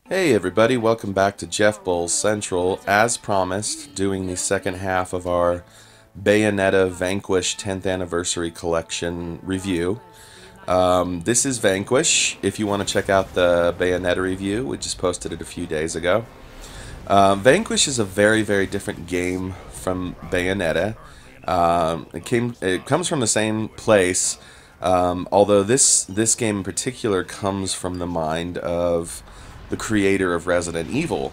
Hey everybody, welcome back to Jeff Bowles Central. As promised, doing the second half of our Bayonetta Vanquish 10th Anniversary Collection review. This is Vanquish. If you want to check out the Bayonetta review, we just posted it a few days ago. Vanquish is a very, very different game from Bayonetta. It comes from the same place, although this game in particular comes from the mind of the creator of Resident Evil.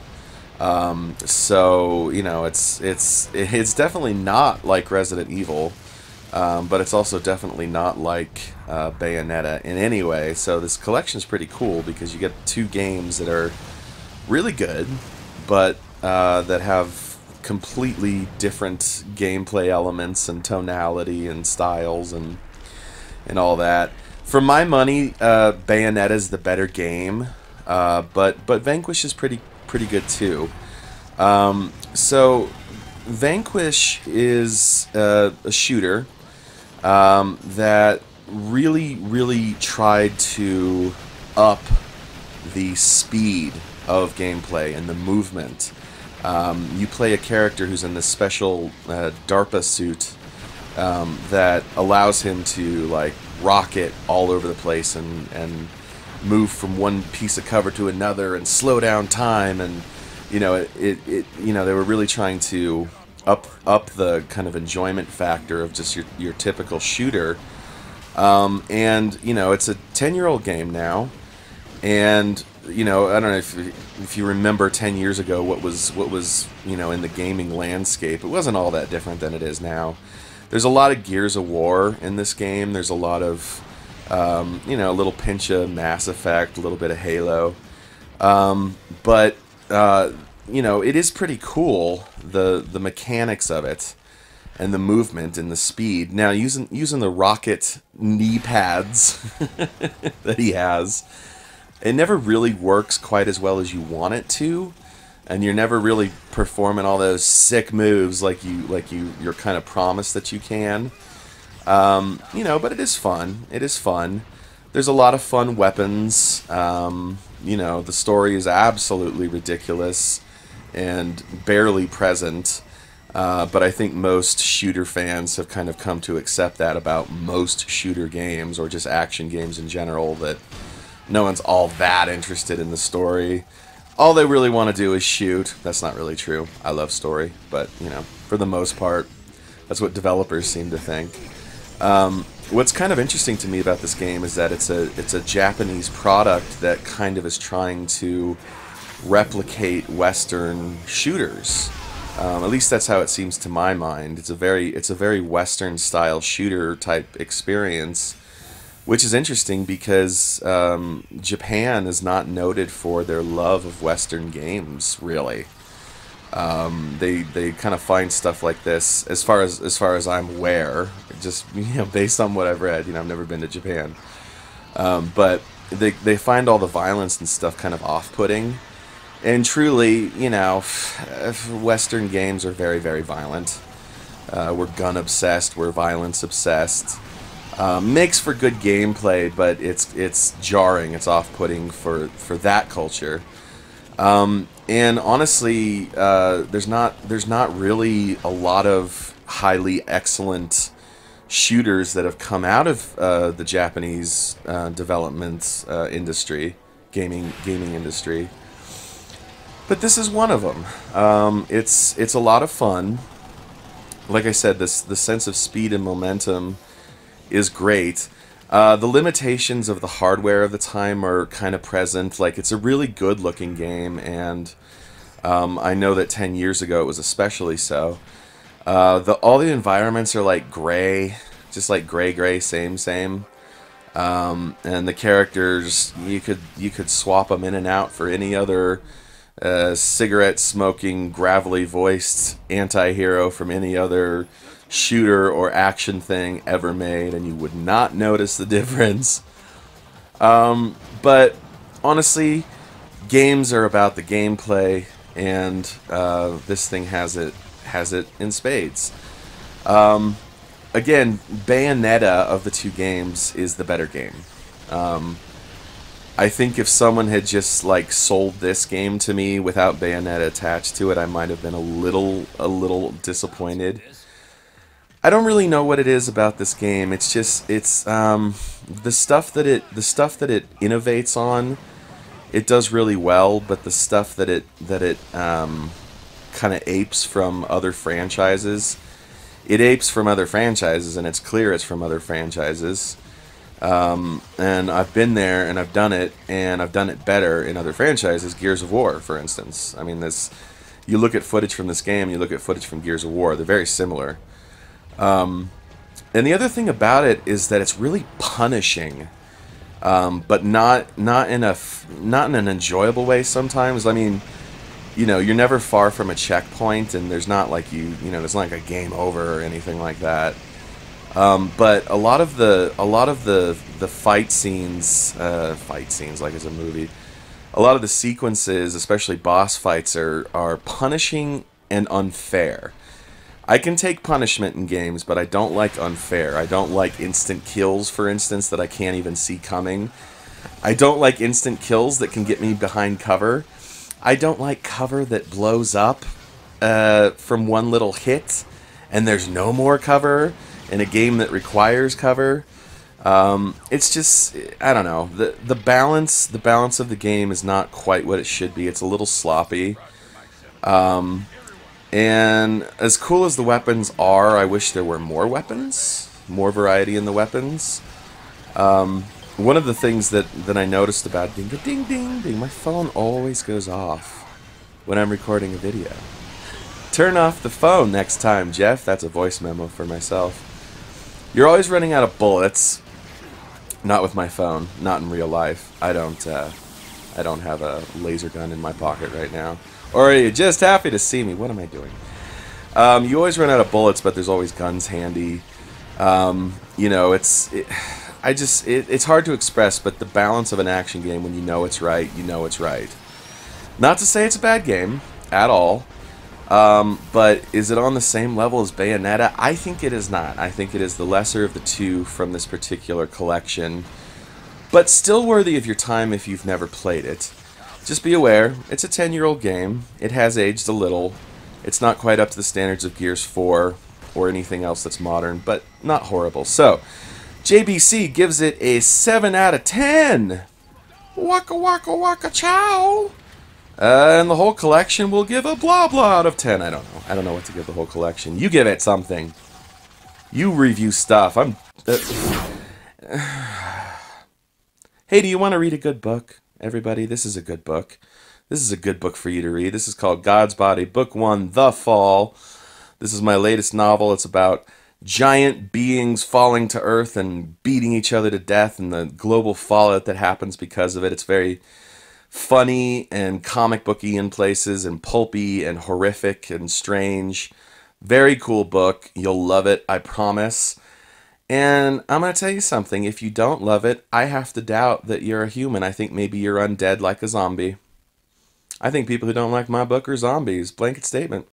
So you know, it's definitely not like Resident Evil, but it's also definitely not like Bayonetta in any way. So this collection is pretty cool because you get two games that are really good, but that have completely different gameplay elements and tonality and styles and all that. For my money, Bayonetta is the better game. But Vanquish is pretty good too. So Vanquish is a shooter that really tried to up the speed of gameplay and the movement. You play a character who's in this special DARPA suit that allows him to like rocket all over the place and move from one piece of cover to another and slow down time, and you know they were really trying to up the kind of enjoyment factor of just your typical shooter. And you know, it's a 10-year-old game now, and you know, I don't know if you remember 10 years ago what was you know, in the gaming landscape. It wasn't all that different than it is now. There's a lot of Gears of War in this game. There's a lot of you know, a little pinch of Mass Effect, a little bit of Halo, but you know, it is pretty cool, the mechanics of it and the movement and the speed. Now using the rocket knee pads that he has, it never really works quite as well as you want it to, and you're never really performing all those sick moves like you're kind of promised that you can. You know, but it is fun. It is fun. There's a lot of fun weapons. You know, the story is absolutely ridiculous and barely present. But I think most shooter fans have kind of come to accept that about most shooter games, or just action games in general, that no one's all that interested in the story. All they really want to do is shoot. That's not really true. I love story, but you know, for the most part, that's what developers seem to think. What's kind of interesting to me about this game is that it's a Japanese product that kind of is trying to replicate Western shooters. At least that's how it seems to my mind. It's a very Western style shooter type experience, which is interesting because Japan is not noted for their love of Western games, really. They kind of find stuff like this, as far as I'm aware, just, you know, based on what I've read. You know, I've never been to Japan, but they find all the violence and stuff kind of off-putting. And truly, you know, Western games are very violent. We're gun obsessed. We're violence obsessed. Makes for good gameplay, but it's jarring. It's off-putting for that culture. And honestly, there's not really a lot of highly excellent shooters that have come out of the Japanese development industry, gaming industry. But this is one of them. It's a lot of fun. Like I said, the sense of speed and momentum is great. The limitations of the hardware of the time are kind of present. Like, it's a really good looking game, and I know that 10 years ago it was especially so. All the environments are like gray, just like gray, same. And the characters, you could swap them in and out for any other cigarette smoking, gravelly voiced anti-hero from any other shooter or action thing ever made, and you would not notice the difference. But honestly, games are about the gameplay, and this thing has it in spades. Again, Bayonetta of the two games is the better game. I think if someone had just like sold this game to me without Bayonetta attached to it, I might have been a little disappointed. I don't really know what it is about this game. It's just the stuff that it innovates on, it does really well, but the stuff that it kind of apes from other franchises, it apes from other franchises, and it's clear it's from other franchises. And I've been there and I've done it, and I've done it better in other franchises. Gears of War, for instance. I mean, this. You look at footage from this game, you look at footage from Gears of War. They're very similar. And the other thing about it is that it's really punishing, but not in an enjoyable way. Sometimes, I mean, you're never far from a checkpoint, and there's not like there's not like a game over or anything like that. But a lot of the fight scenes like it's a movie. A lot of the sequences, especially boss fights, are punishing and unfair. I can take punishment in games, but I don't like unfair. I don't like instant kills, for instance, that I can't even see coming. I don't like instant kills that can get me behind cover. I don't like cover that blows up from one little hit, and there's no more cover in a game that requires cover. It's just, I don't know. The balance of the game is not quite what it should be. It's a little sloppy. And as cool as the weapons are, I wish there were more weapons, more variety in the weapons. One of the things that I noticed about ding ding ding ding, my phone always goes off when I'm recording a video. Turn off the phone next time, Jeff. That's a voice memo for myself. You're always running out of bullets. Not with my phone. Not in real life. I don't have a laser gun in my pocket right now. Or are you just happy to see me? What am I doing? You always run out of bullets, but there's always guns handy. It's hard to express, but the balance of an action game, when you know it's right, you know it's right. Not to say it's a bad game at all, but is it on the same level as Bayonetta? I think it is not. I think it is the lesser of the two from this particular collection, but still worthy of your time if you've never played it. Just be aware, it's a 10-year-old game. It has aged a little. It's not quite up to the standards of Gears 4 or anything else that's modern, but not horrible. So, JBC gives it a 7 out of 10. Waka waka waka chow. And the whole collection will give a blah blah out of 10. I don't know. I don't know what to give the whole collection. You give it something. You review stuff. Hey, do you want to read a good book? Everybody, this is a good book. This is a good book for you to read. This is called God's Body, Book 1, The Fall. This is my latest novel. It's about giant beings falling to Earth and beating each other to death and the global fallout that happens because of it. It's very funny and comic booky in places and pulpy and horrific and strange. Very cool book. You'll love it, I promise. And I'm going to tell you something. If you don't love it, I have to doubt that you're a human. I think maybe you're undead like a zombie. I think people who don't like my book are zombies. Blanket statement.